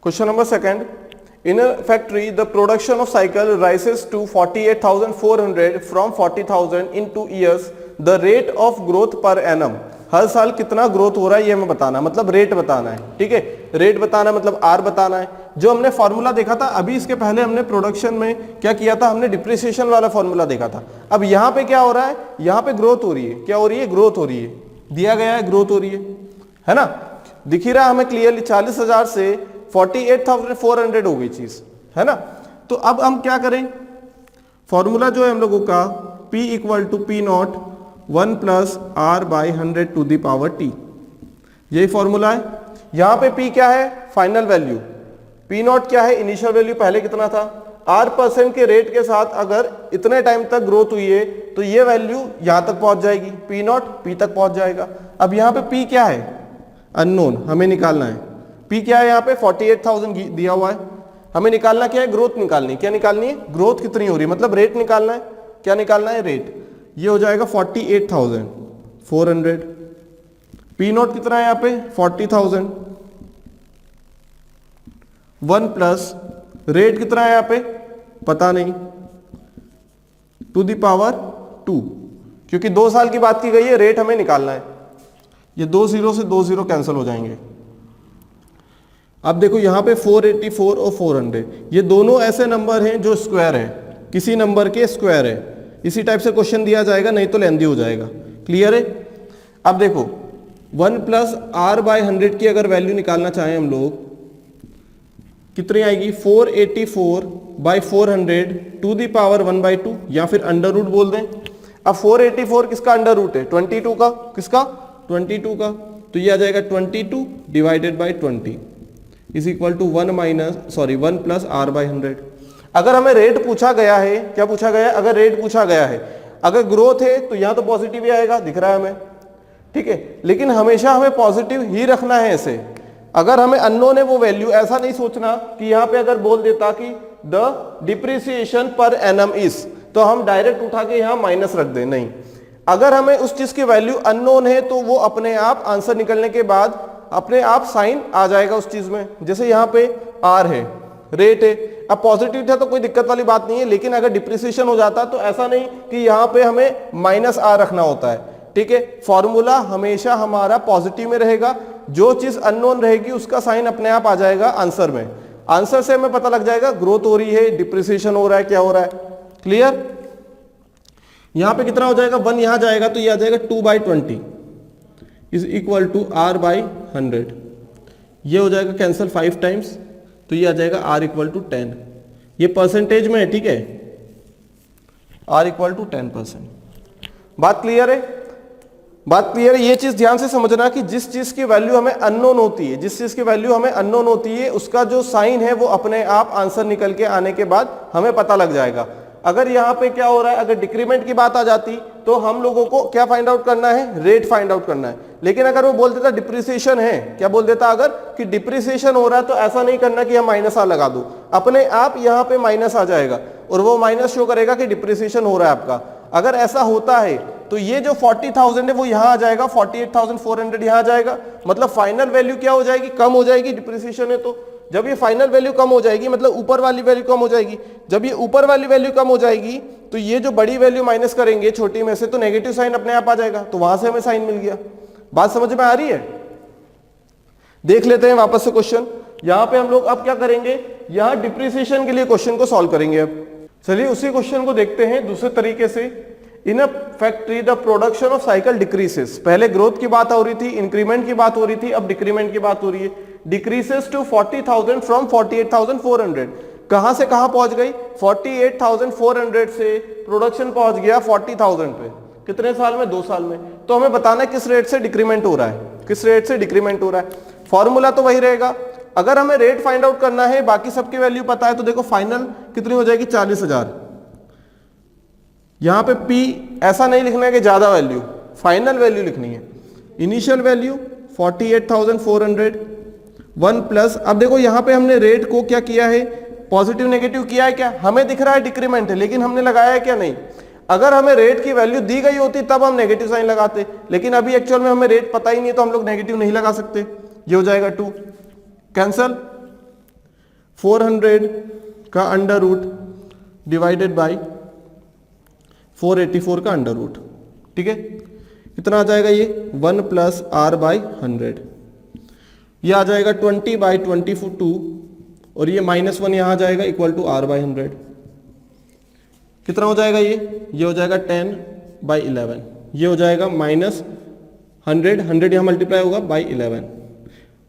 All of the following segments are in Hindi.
Question number second, in a factory the production of cycle rises to 48,400 from 40,000 in 2 years. the rate of growth per annum, हर साल कितना ग्रोथ हो रहा है ये हमें बताना है, मतलब रेट बताना है, ठीक है। रेट बताना है मतलब आर बताना है। जो हमने फॉर्मूला देखा था अभी इसके पहले हमने प्रोडक्शन में क्या किया था, हमने डिप्रिसिएशन वाला फॉर्मूला देखा था। अब यहाँ पे क्या हो रहा है, यहाँ पे ग्रोथ हो रही है, क्या हो रही है, ग्रोथ हो रही है, दिया गया है ग्रोथ हो रही है ना, दिख ही रहा है हमें क्लियरली। 40,000 से 48,400 हो गई चीज, है ना। तो अब हम क्या करें, फॉर्मूला जो है हम लोगों का P equal to P not 1 plus R by 100 to the power T, यही फॉर्मूला है। यहां पे P क्या है, फाइनल वैल्यू, P नॉट क्या है, इनिशियल वैल्यू पहले कितना था, R% के रेट के साथ अगर इतने टाइम तक ग्रोथ हुई है तो ये वैल्यू यहां तक पहुंच जाएगी, P नॉट P तक पहुंच जाएगा। अब यहां पे P क्या है, अननोन, हमें निकालना है। P क्या है, यहाँ पे 48,000 दिया हुआ है, हमें निकालना क्या है, ग्रोथ निकालनी, क्या निकालनी है, ग्रोथ कितनी हो रही है, मतलब रेट निकालना है, क्या निकालना है, रेट। ये हो जाएगा 48,400। P नॉट कितना है यहाँ पे 40,000, 1 प्लस रेट कितना है यहाँ पे पता नहीं, टू द पावर 2, क्योंकि 2 साल की बात की गई है, रेट हमें निकालना है। ये 2 0 से 2 0 कैंसिल हो जाएंगे। अब देखो यहाँ पे 484 और 400, ये दोनों ऐसे नंबर हैं जो स्क्वायर है, किसी नंबर के स्क्वायर है। इसी टाइप से क्वेश्चन दिया जाएगा, नहीं तो लेंदी हो जाएगा। क्लियर है। अब देखो 1 प्लस R बाई 100 की अगर वैल्यू निकालना चाहें हम लोग, कितनी आएगी, 484 बाई 400 टू द पावर 1/2, या फिर अंडर रूट बोल दें। अब 484 किसका अंडर रूट है, 22 का, किसका, 22 का, तो ये आ जाएगा 22 divided by 20 is equal to 1 plus R by 100। अगर हमें रेट पूछा गया है, क्या पूछा गया है, अगर रेट पूछा गया है, अगर ग्रोथ है तो यहां तो पॉजिटिव ही आएगा, दिख रहा है हमें, ठीक है। लेकिन हमेशा हमें पॉजिटिव ही रखना है ऐसे। अगर हमें अननोन है वो वैल्यू, ऐसा नहीं सोचना कि यहां पे अगर बोल देता कि the depreciation per annum is, तो हम डायरेक्ट उठा के यहां माइनस रख दें, नहीं। अगर हमें उस चीज की वैल्यू अननोन है तो वो अपने आप आंसर निकलने के बाद अपने आप साइन आ जाएगा उस चीज में। जैसे यहाँ पे R है, रेट है, अब पॉजिटिव था तो कोई दिक्कत वाली बात नहीं है, लेकिन अगर डिप्रिसिएशन हो जाता तो ऐसा नहीं कि यहाँ पे हमें -R रखना होता है, ठीक है। फॉर्मूला हमेशा हमारा पॉजिटिव में रहेगा, जो चीज अननोन रहेगी उसका साइन अपने आप आ जाएगा आंसर में। आंसर से हमें पता लग जाएगा ग्रोथ हो रही है, डिप्रिसिएशन हो रहा है, क्या हो रहा है। क्लियर। यहां पे कितना हो जाएगा, 1 यहां जाएगा तो ये आ जाएगा 2/20 is equal to R by 100। ये हो जाएगा कैंसिल 5 टाइम्स, तो ये आ जाएगा R इक्वल टू 10। ये परसेंटेज में है, ठीक है, R इक्वल टू 10%। बात क्लियर है, बात क्लियर है। ये चीज ध्यान से समझना कि जिस चीज की वैल्यू हमें अननोन होती है, जिस चीज की वैल्यू हमें अननोन होती है, उसका जो साइन है वो अपने आप आंसर निकल के आने के बाद हमें पता लग जाएगा। अगर यहाँ पे क्या हो रहा है, अगर डिक्रीमेंट की बात आ जाती तो हम लोगों को क्या फाइंड आउट करना है, रेट फाइंड आउट करना है। लेकिन अगर वो बोल देता डिप्रिसिएशन है, क्या बोल देता अगर कि डिप्रिसिएशन हो रहा है, तो ऐसा नहीं करना कि हम -R लगा दो, अपने आप यहाँ पे माइनस आ जाएगा और वो माइनस शो करेगा कि डिप्रिसिएशन हो रहा है आपका। अगर ऐसा होता है तो ये जो 40,000 है वो यहाँ आ जाएगा, 48,400 यहाँ आ जाएगा, मतलब फाइनल वैल्यू क्या हो जाएगी, कम हो जाएगी, डिप्रिसिएशन है तो। जब ये फाइनल वैल्यू कम हो जाएगी मतलब ऊपर वाली वैल्यू कम हो जाएगी, जब ये ऊपर वाली वैल्यू कम हो जाएगी तो ये जो बड़ी वैल्यू माइनस करेंगे छोटी में से, तो नेगेटिव साइन अपने आप आ जाएगा, तो वहां से हमें साइन मिल गया। बात समझ में आ रही है। देख लेते हैं वापस से क्वेश्चन। यहां पे हम लोग अब क्या करेंगे, यहां डिप्रिसिएशन के लिए क्वेश्चन को सॉल्व करेंगे। अब चलिए उसी क्वेश्चन को देखते हैं दूसरे तरीके से। In a factory the production of cycle decreases, पहले ग्रोथ की बात हो रही थी, इंक्रीमेंट की बात हो रही थी, अब डिक्रीमेंट की बात हो रही है। डिक्रीसेस टू 40,000 फ्रॉम 48,400, कहां से कहां पहुंच गई, 48,400 से प्रोडक्शन पहुंच गया 40,000 पे। कितने साल में, 2 साल में। तो हमें बताना है किस रेट से डिक्रीमेंट हो रहा है, किस रेट से डिक्रीमेंट हो रहा है। फॉर्मूला तो वही रहेगा। अगर हमें रेट फाइंड आउट करना है, बाकी सबकी वैल्यू पता है, तो देखो फाइनल कितनी हो जाएगी, 40,000। यहां पे P ऐसा नहीं लिखना है कि ज्यादा वैल्यू, फाइनल वैल्यू लिखनी है। इनिशियल वैल्यू 48,400, 1 प्लस, अब देखो यहां पे हमने रेट को क्या किया है, पॉजिटिव नेगेटिव किया है क्या, हमें दिख रहा है डिक्रीमेंट है, लेकिन हमने लगाया है क्या, नहीं। अगर हमें रेट की वैल्यू दी गई होती तब हम नेगेटिव साइन लगाते, लेकिन अभी एक्चुअल में हमें रेट पता ही नहीं है तो हम लोग नेगेटिव नहीं लगा सकते। ये हो जाएगा 2 कैंसल, 400 का अंडर रूट डिवाइडेड बाई 484 का अंडर रूट, ठीक है। कितना आ जाएगा ये 1 प्लस आर बाई 100, ये आ जाएगा 20 बाई 22 और ये -1 यहाँ आ जाएगा इक्वल टू आर बाई 100। कितना हो जाएगा ये हो जाएगा 10 बाई 11, ये हो जाएगा -100 यहाँ मल्टीप्लाई होगा बाई 11।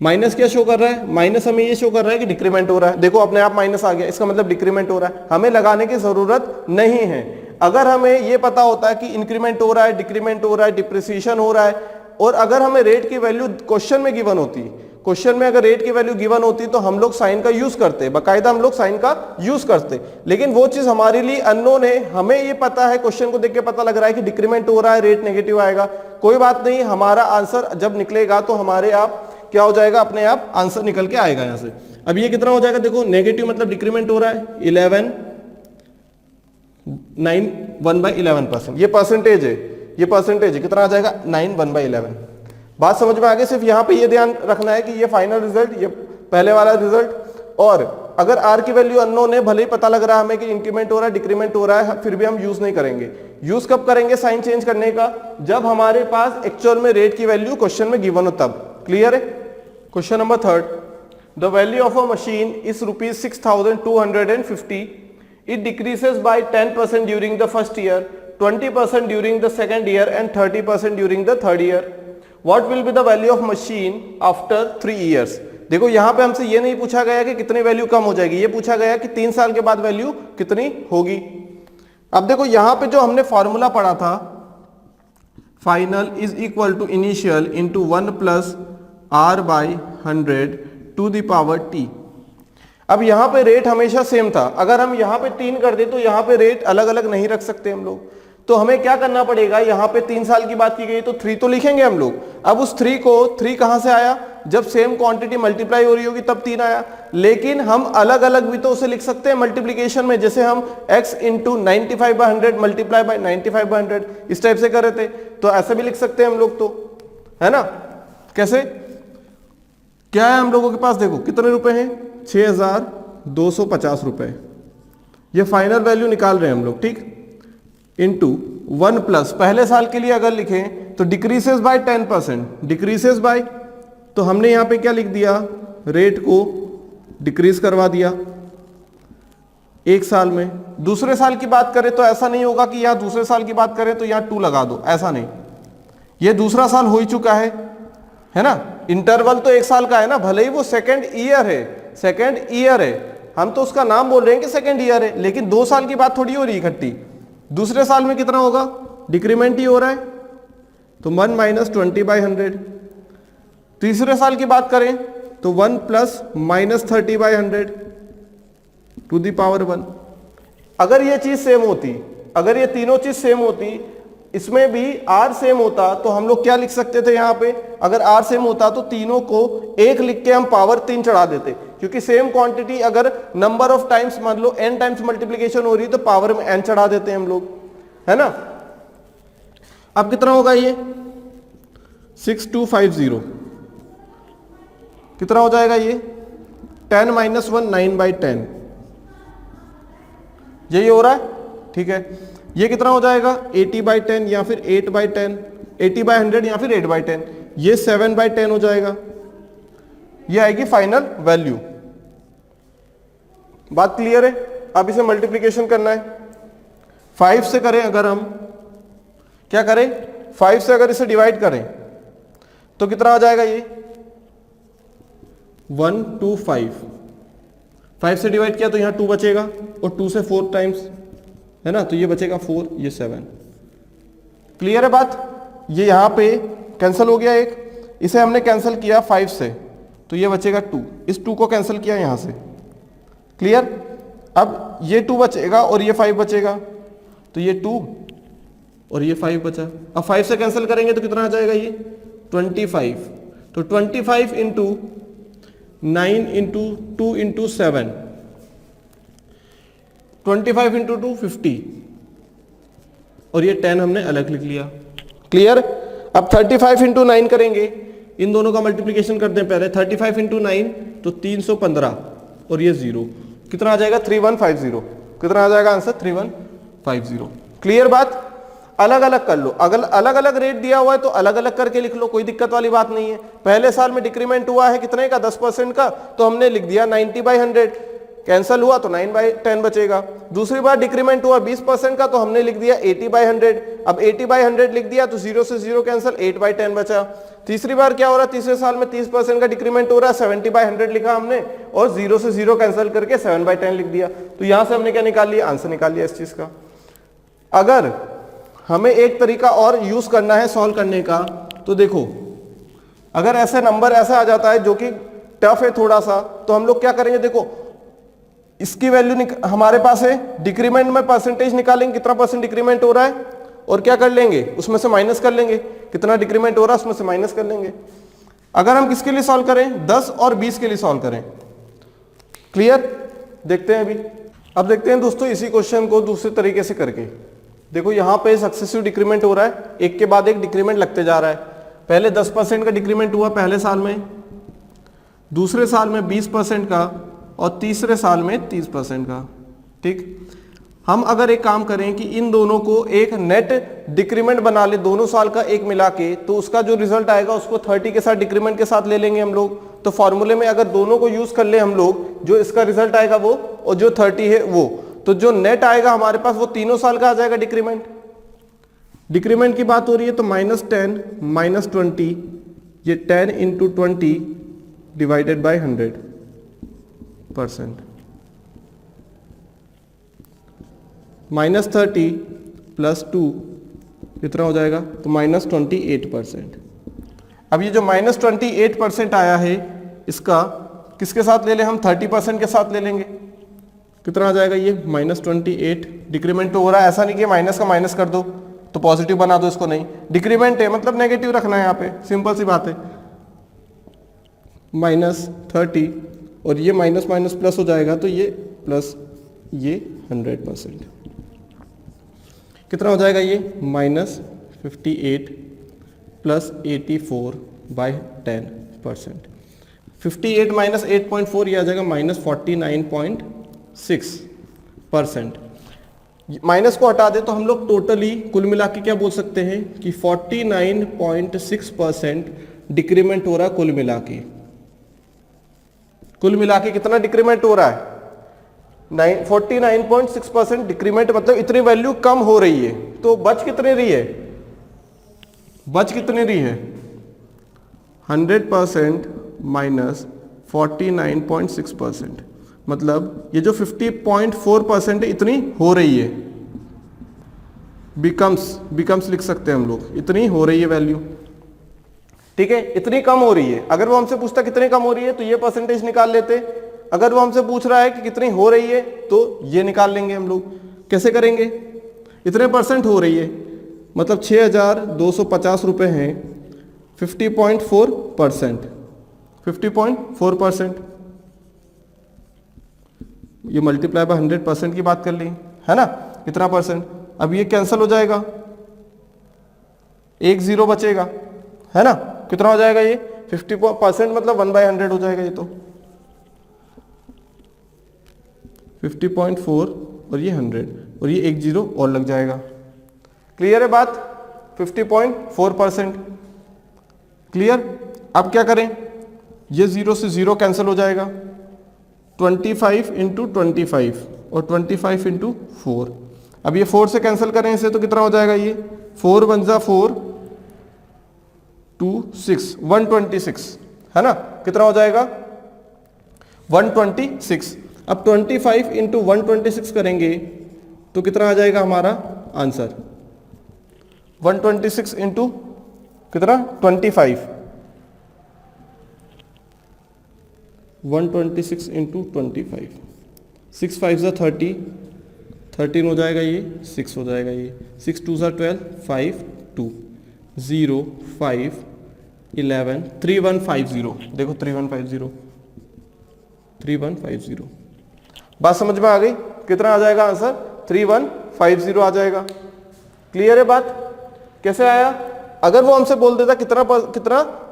माइनस क्या शो कर रहा है, माइनस हमें ये शो कर रहा है कि डिक्रीमेंट हो रहा है। देखो अपने आप माइनस आ गया, इसका मतलब डिक्रीमेंट हो रहा है, हमें लगाने की जरूरत नहीं है। अगर हमें ये पता होता है कि इंक्रीमेंट हो रहा है, डिक्रीमेंट हो रहा है, डिप्रिसिएशन हो रहा है, और अगर हमें रेट की वैल्यू क्वेश्चन में गिवन होती, क्वेश्चन में अगर रेट की वैल्यू गिवन होती तो हम लोग साइन का यूज करते, बाकायदा हम लोग साइन का यूज करते। लेकिन वो चीज हमारे लिए अननोन है, हमें ये पता है, क्वेश्चन को देख के पता लग रहा है कि डिक्रीमेंट हो रहा है, रेट नेगेटिव आएगा। कोई बात नहीं, हमारा आंसर जब निकलेगा तो हमारे आप क्या हो जाएगा, अपने आप आंसर निकल के आएगा यहां से। अब ये कितना हो जाएगा, देखो नेगेटिव मतलब डिक्रीमेंट हो रहा है, 11 9 1/11%, ये परसेंटेज है, ये परसेंटेज है, कितना आ जाएगा 9 1/11। बात समझ में आ गई। सिर्फ यहाँ पे ये ध्यान रखना है कि ये फाइनल रिजल्ट, ये पहले वाला रिजल्ट, और अगर आर की वैल्यू अननोन है, भले ही पता लग रहा है हमें कि इंक्रीमेंट हो रहा है, डिक्रीमेंट हो रहा है, फिर भी हम यूज नहीं करेंगे। यूज कब करेंगे साइन चेंज करने का, जब हमारे पास एक्चुअल में रेट की वैल्यू क्वेश्चन में गिवन हो तब। क्लियर है। Question number 3, the value of a machine is ₹6,250. It decreases by 10% during the first year, 20% during the second year and 30% during the third year. What will be the value of machine after 3 years? देखो यहाँ पे हमसे ये नहीं पूछा गया कि कितनी वैल्यू कम हो जाएगी, ये पूछा गया कि 3 साल के बाद वैल्यू कितनी होगी। अब देखो यहाँ पे जो हमने फॉर्मूला पढ़ा था, final is equal to initial into 1 plus R by 100 to the power T. अब यहाँ पे रेट हमेशा सेम था, अगर हम यहाँ पे 3 कर दे तो यहाँ पे रेट अलग अलग नहीं रख सकते हम लोग, तो हमें क्या करना पड़ेगा, यहाँ पे 3 साल की बात की गई तो 3 तो लिखेंगे हम लोग। अब उस 3 कहां से आया, जब सेम क्वांटिटी मल्टीप्लाई हो रही होगी तब 3 आया। लेकिन हम अलग अलग भी तो उसे लिख सकते हैं मल्टीप्लीकेशन में, जैसे हम x इंटू 95/100 मल्टीप्लाई बाई 95/100 इस टाइप से कर रहे थे, तो ऐसा भी लिख सकते हैं हम लोग, तो है ना। कैसे, क्या है हम लोगों के पास, देखो कितने रुपए हैं, 6,250 रुपए, ये फाइनल वैल्यू निकाल रहे हैं हम लोग, ठीक। इंटू 1 प्लस, पहले साल के लिए अगर लिखें तो डिक्रीसेस बाय 10%, डिक्रीसेस बाय, तो हमने यहां पे क्या लिख दिया, रेट को डिक्रीज करवा दिया 1 साल में। दूसरे साल की बात करें तो ऐसा नहीं होगा कि यहां दूसरे साल की बात करें तो यहां 2 लगा दो, ऐसा नहीं, ये दूसरा साल हो ही चुका है ना। इंटरवल तो 1 साल का है ना, भले ही वो सेकेंड ईयर है, सेकेंड ईयर है, हम तो उसका नाम बोल रहे हैं कि सेकेंड ईयर है, लेकिन 2 साल की बात थोड़ी हो रही इकट्ठी। दूसरे साल में कितना होगा, डिक्रीमेंट ही हो रहा है, तो 1 माइनस 20/100। तीसरे साल की बात करें तो 1 plus minus 30/100 to the power 1। अगर ये चीज सेम होती, अगर ये तीनों चीज सेम होती, इसमें भी आर सेम होता, तो हम लोग क्या लिख सकते थे यहाँ पे, अगर आर सेम होता तो तीनों को 1 लिख के हम पावर 3 चढ़ा देते, क्योंकि सेम क्वांटिटी अगर नंबर ऑफ टाइम्स मान लो n टाइम्स मल्टीप्लीकेशन हो रही है तो पावर में n चढ़ा देते हैं हम लोग, है ना। अब कितना होगा ये 6250, कितना हो जाएगा ये 10 माइनस 1 9/10, यही हो रहा है, ठीक है। ये कितना हो जाएगा 80/10 या फिर 8/10, 80/100 या फिर 8/10, ये 7/10 हो जाएगा, ये आएगी फाइनल वैल्यू। बात क्लियर है। अब इसे मल्टीप्लीकेशन करना है, 5 से करें, अगर हम क्या करें, 5 से अगर इसे डिवाइड करें तो कितना आ जाएगा ये 125, 5 से डिवाइड किया तो यहां 2 बचेगा, और 2 से 4 टाइम्स है ना, तो ये बचेगा 4, ये 7। क्लियर है बात। ये यहां पे कैंसिल हो गया, एक इसे हमने कैंसिल किया 5 से, तो ये बचेगा 2, इस 2 को कैंसिल किया यहां से। क्लियर। अब ये 2 बचेगा और ये 5 बचेगा, तो ये 2 और ये 5 बचा। अब 5 से कैंसिल करेंगे तो कितना आ जाएगा ये 25, तो 25 इंटू 9 इंटू 2 इंटू 7, 25 इंटू 2 50, और ये 10 हमने अलग लिख लिया। क्लियर। अब 35 इंटू 9 करेंगे, इन दोनों का मल्टीप्लीकेशन करते हैं पहले, 35 इंटू 9 तो 315, और ये 0, कितना आ जाएगा 3150, कितना आ जाएगा आंसर 3150। क्लियर बात? अलग अलग कर लो, अगर अलग अलग रेट दिया हुआ है तो अलग अलग करके लिख लो, कोई दिक्कत वाली बात नहीं है। पहले साल में डिक्रीमेंट हुआ है कितने का, 10% का, तो हमने लिख दिया 90/100, कैंसल हुआ तो 9/10 बचेगा। दूसरी बार डिक्रीमेंट हुआ 20% का, तो हमने लिख दिया 80/100, अब 80/100 लिख दिया तो 0 से 0 कैंसल, 8/10 बचा। तीसरी बार क्या हो रहा है, तीसरे साल में 30% का डिक्रीमेंट हो रहा है, 70/100 लिखा हमने और 0 से 0 कैंसिल करके 7/10 लिख दिया। तो यहां से हमने क्या निकाल लिया, आंसर निकाल लिया इस चीज का। अगर हमें एक तरीका और यूज करना है सॉल्व करने का, तो देखो अगर ऐसे नंबर ऐसा आ जाता है जो कि टफ है थोड़ा सा, तो हम लोग क्या करेंगे, देखो इसकी वैल्यू हमारे पास है, डिक्रीमेंट में परसेंटेज निकालेंगे, कितना परसेंट डिक्रीमेंट हो रहा है, और क्या कर लेंगे, उसमें से माइनस कर लेंगे, कितना डिक्रीमेंट हो रहा है उसमें से माइनस कर लेंगे। अगर हम किसके लिए सॉल्व करें, 10 और 20 के लिए सॉल्व करें। क्लियर? देखते हैं अभी। अब देखते हैं दोस्तों इसी क्वेश्चन को दूसरे तरीके से करके। देखो यहां पे सक्सेसिव डिक्रीमेंट हो रहा है, एक के बाद एक डिक्रीमेंट लगते जा रहा है। पहले 10% का डिक्रीमेंट हुआ पहले साल में, दूसरे साल में 20% का, और तीसरे साल में 30% का। ठीक, हम अगर एक काम करें कि इन दोनों को एक नेट डिक्रीमेंट बना ले, दोनों साल का एक मिला के, तो उसका जो रिजल्ट आएगा उसको 30 के साथ डिक्रीमेंट के साथ ले लेंगे हम लोग। तो फॉर्मूले में अगर दोनों को यूज कर ले हम लोग, जो इसका रिजल्ट आएगा वो और जो 30 है वो, तो जो नेट आएगा हमारे पास वो तीनों साल का आ जाएगा डिक्रीमेंट। डिक्रीमेंट की बात हो रही है तो -10 -20, ये 10 × 20 डिवाइडेड बाय 100%, -30 + 2 कितना हो जाएगा, तो -28%। अब ये जो -28% आया है, इसका किसके साथ ले लें हम, 30% के साथ ले लेंगे, कितना आ जाएगा ये -28। डिक्रीमेंट तो हो रहा है, ऐसा नहीं कि माइनस का माइनस कर दो तो पॉजिटिव बना दो इसको, नहीं, डिक्रीमेंट है मतलब नेगेटिव रखना है यहाँ पे, सिंपल सी बात है। -30 और ये माइनस माइनस प्लस हो जाएगा, तो ये प्लस ये 100%, कितना हो जाएगा ये -58 + 84/10%। 58 - 8.4 ये आ जाएगा -49.6%। माइनस को हटा दे तो हम लोग टोटली कुल मिला के क्या बोल सकते हैं कि 49.6% डिक्रीमेंट हो रहा है कुल मिला के। कुल मिला के कितना डिक्रीमेंट हो रहा है, 49.6% डिक्रीमेंट, मतलब इतनी वैल्यू कम हो रही है। तो बच कितनी रही है, बच कितनी रही है, 100% - 49.6%, मतलब ये जो 50.4% है इतनी हो रही है, बिकम्स लिख सकते हैं हम लोग, इतनी हो रही है वैल्यू। ठीक है, इतनी कम हो रही है। अगर वो हमसे पूछता कितनी कम हो रही है तो ये परसेंटेज निकाल लेते, अगर वो हमसे पूछ रहा है कि कितनी हो रही है तो ये निकाल लेंगे हम लोग। कैसे करेंगे, इतने परसेंट हो रही है मतलब 6250 रुपये हैं, 50.4%, 50.4%, ये मल्टीप्लाई बाय 100% की बात कर ली है ना, कितना परसेंट। अब ये कैंसिल हो जाएगा, एक 0 बचेगा है ना, कितना हो जाएगा ये 50% मतलब 1/100 हो जाएगा ये, तो 50.4 और ये 100 और ये एक 0 और लग जाएगा। क्लियर है बात, 50.4%। क्लियर। अब क्या करें, ये 0 से 0 कैंसिल हो जाएगा, 25 × 25 और 25 × 4। अब ये 4 से कैंसिल करें इसे तो कितना हो जाएगा, ये 4 × 1 = 4, 2 6 126 है ना, कितना हो जाएगा 126। अब 25 × 126 करेंगे तो कितना आ जाएगा हमारा आंसर, 126 × कितना 25, 126 × 25, 6 5 = 30, 13 हो जाएगा ये, 6 हो जाएगा ये, 6 2 = 12, 5 2 0 5 11 3150। देखो 3150, 3150। बात समझ में आ गई, कितना आ जाएगा आंसर 3150 आ जाएगा। क्लियर है बात, कैसे आया, अगर वो हमसे बोल देता कितना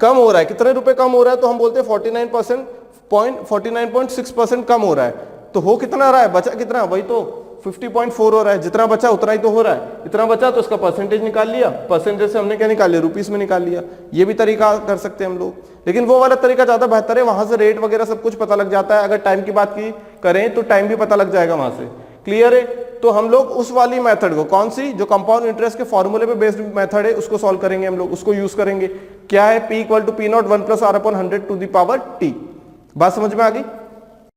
कम हो रहा है, कितने रुपए कम हो रहा है, तो हम बोलते हैं 49.6% कम हो रहा है। तो हो कितना रहा है, बचा कितना, वही तो 50.4 हो रहा है, जितना बचा उतना ही तो हो रहा है, इतना बचा तो उसका परसेंटेज निकाल लिया, परसेंटेज से हमने क्या निकाल लिया, रुपीस में निकाल लिया। ये भी तरीका कर सकते हैं हम लोग, लेकिन वो वाला तरीका ज्यादा बेहतर है, वहां से रेट वगैरह सब कुछ पता लग जाता है। अगर टाइम की बात की करें तो टाइम भी पता लग जाएगा वहां से। क्लियर है? तो हम लोग उस वाली मेथड को, कौन सी, जो कंपाउंड इंटरेस्ट के फॉर्मूले पे बेस्ड मेथड है, उसको सॉल्व करेंगे हम लोग, उसको यूज करेंगे। क्या है, P = P0 1 + R/100 to the power T। बात समझ में आ गई?